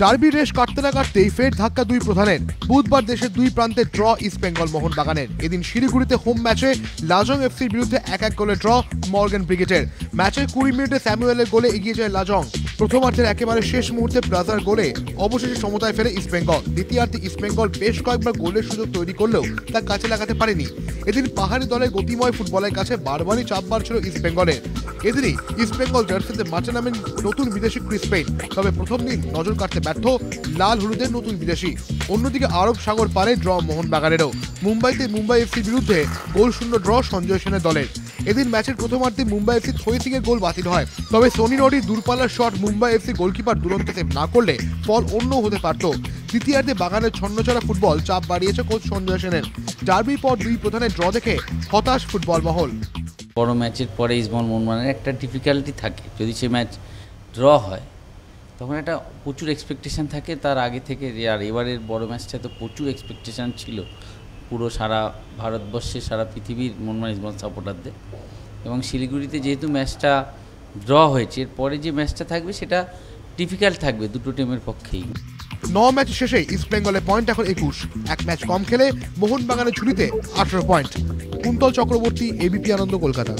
Derby রেশ কাটতে না কাটতেই ফের ধাক্কা দুই প্রধানের। বুধবার দেশের দুই প্রান্তে ড্র ইস্ট বেঙ্গল মোহনবাগানের। এদিন শিলিগুড়িতে হোম ম্যাচে লাজং এফসির বিরুদ্ধে 1-1 গোলে ড্র মর্গান ব্রিগেডের। ম্যাচের 20 মিনিটে স্যামুয়েলের গোলে এগিয়ে যায় লাজং। প্রথমার্ধের একেবারে শেষ মুহূর্তে প্লাজার গোলে অবশেষে সমতায় ফেরে ইস্টবেঙ্গল। দ্বিতীয়ার্ধে ইস্টবেঙ্গল বেশ কয়েকবার গোলের সুযোগ তৈরি করলেও তা কাছে লাগাতে পারেনি। এদিন পাহাড়ি দলের গতিময় ফুটবলের কাছে বারবারই চাপ বাড়ছিল ইস্টবেঙ্গলের। এদিনই ইস্টবেঙ্গল জার্সিতে মাঠে নামেন নতুন বিদেশি ক্রিস পেইন। তবে প্রথম দিন নজর কাটতে ব্যর্থ লাল হলুদের নতুন বিদেশি। অন্যদিকে আরব সাগর পারে ড্র মোহনবাগানেরও। মুম্বাইতে মুম্বাই এফসির বিরুদ্ধে গোলশূন্য ড্র সঞ্জয় সেনের দলের। এদিন ম্যাচের প্রথমার্ধে মুম্বাই এফসি থই সিং এর গোল বাতিল হয়। তবে সোনি নডির দূরপাল্লার শট মুম্বাই এফসি গোলকিপার দুরন্ত সেভ না করলে ফল অন্য হতে পারত। দ্বিতীয়ার্ধে বাগানের ছন্নছাড়া ফুটবল চাপ বাড়িয়েছে কোচ সঞ্জয় সেনের। ডার্বির পর দুই প্রধানের ড্র দেখে হতাশ ফুটবল মহল। বড় ম্যাচের পরে ইস্টবেঙ্গল মোহনবাগানের একটা ডিফিকাল্টি থাকে, যদি সে ম্যাচ ড্র হয় তখন একটা প্রচুর এক্সপেকটেশান থাকে তার আগে থেকে। আর এবারের বড় ম্যাচটা তো প্রচুর এক্সপেকটেশান ছিল পুরো সারা ভারতবর্ষে, সারা পৃথিবীর মোহনবাগান ইস্টবেঙ্গল সাপোর্টারদের। এবং শিলিগুড়িতে যেহেতু ম্যাচটা ড্র হয়েছে, এরপরে যে ম্যাচটা থাকবে সেটা ডিফিকাল্ট থাকবে দুটো টিমের পক্ষেই। 9 ম্যাচ শেষে ইস্টবেঙ্গলের পয়েন্ট এখন 21। এক ম্যাচ কম খেলে মোহনবাগানের ঝুলিতে 18 পয়েন্ট। কুন্তল চক্রবর্তী, এবিপি আনন্দ, কলকাতা।